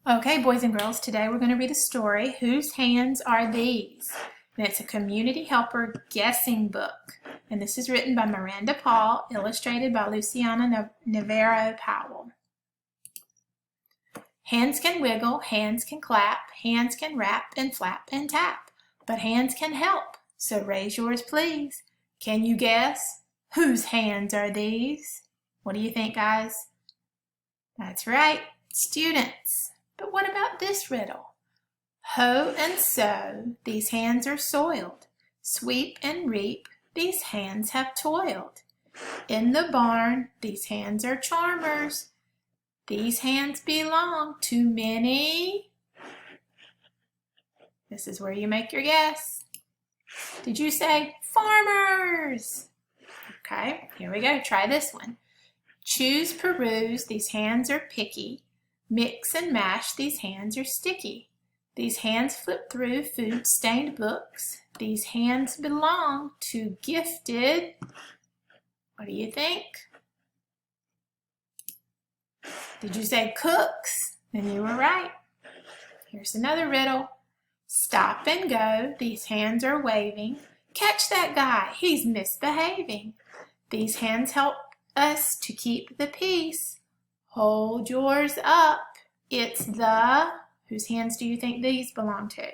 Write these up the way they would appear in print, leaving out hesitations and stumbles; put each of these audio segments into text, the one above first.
Okay, boys and girls, today we're going to read a story, Whose Hands Are These? And it's a community helper guessing book. And this is written by Miranda Paul, illustrated by Luciana Navarro Powell. Hands can wiggle, hands can clap, hands can rap and flap and tap. But hands can help, so raise yours please. Can you guess? Whose hands are these? What do you think, guys? That's right, students. But what about this riddle? Hoe and sow, these hands are soiled. Sweep and reap, these hands have toiled. In the barn, these hands are charmers. These hands belong to many. This is where you make your guess. Did you say farmers? Okay, here we go. Try this one. Choose, peruse, these hands are picky. Mix and mash, these hands are sticky. These hands flip through food-stained books. These hands belong to gifted. What do you think? Did you say cooks? Then you were right. Here's another riddle. Stop and go, these hands are waving. Catch that guy, he's misbehaving. These hands help us to keep the peace. Hold yours up. It's the, whose hands do you think these belong to?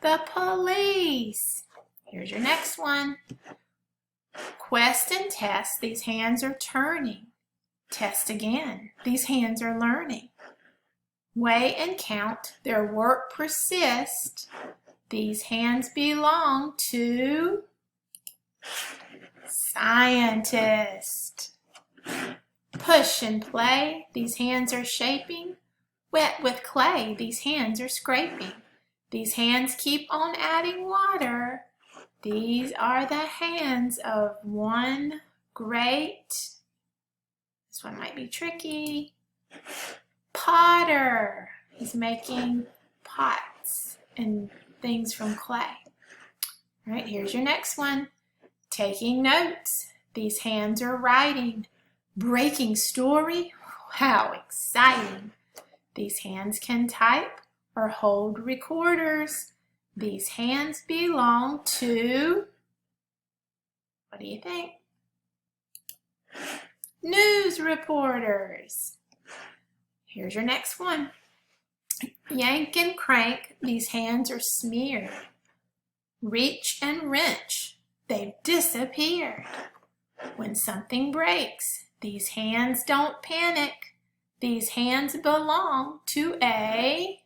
The police. Here's your next one. Quest and test, these hands are turning. Test again, these hands are learning. Weigh and count, their work persists. These hands belong to scientist. Push and play, these hands are shaping. Wet with clay, these hands are scraping. These hands keep on adding water. These are the hands of one great, this one might be tricky, potter. He's making pots and things from clay. All right, here's your next one. Taking notes, these hands are writing. Breaking story, how exciting. These hands can type or hold recorders. These hands belong to, what do you think? News reporters. Here's your next one. Yank and crank, these hands are smeared. Reach and wrench, they've disappeared. When something breaks, these hands don't panic. These hands belong to a,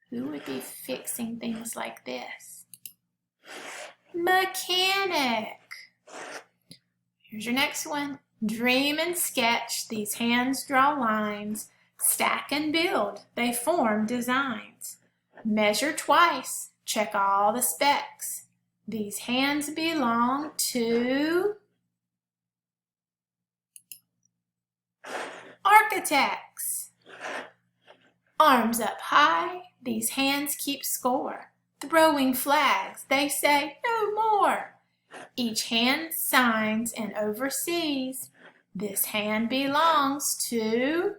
who would be fixing things like this? Mechanic. Here's your next one. Dream and sketch, these hands draw lines. Stack and build, they form designs. Measure twice, check all the specs. These hands belong to architects. Arms up high, these hands keep score. Throwing flags, they say no more. Each hand signs and oversees. This hand belongs to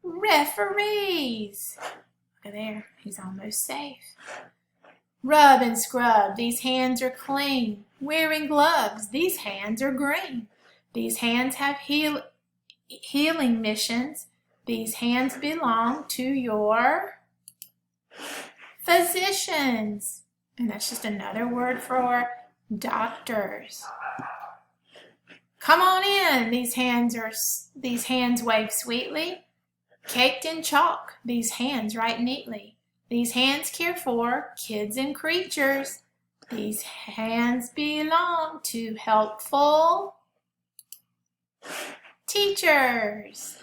referees. Look at there, he's almost safe. Rub and scrub, these hands are clean. Wearing gloves, these hands are green. These hands have healing missions. These hands belong to your physicians. And that's just another word for doctors. Come on in. These hands wave sweetly. Caked in chalk, these hands write neatly. These hands care for kids and creatures. These hands belong to helpful teachers.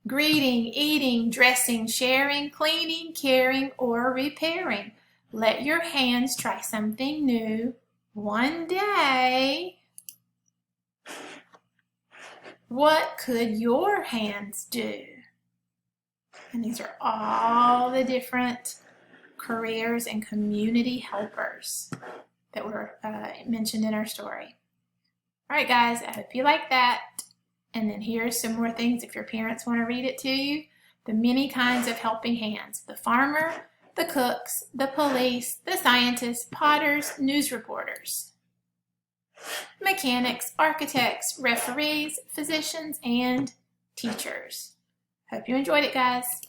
Greeting, eating, dressing, sharing, cleaning, caring, or repairing. Let your hands try something new. One day, what could your hands do? And these are all the different careers and community helpers that were mentioned in our story. All right, guys, I hope you like that. And then here's some more things if your parents want to read it to you. The many kinds of helping hands. The farmer, the cooks, the police, the scientists, potters, news reporters, mechanics, architects, referees, physicians, and teachers. Hope you enjoyed it, guys.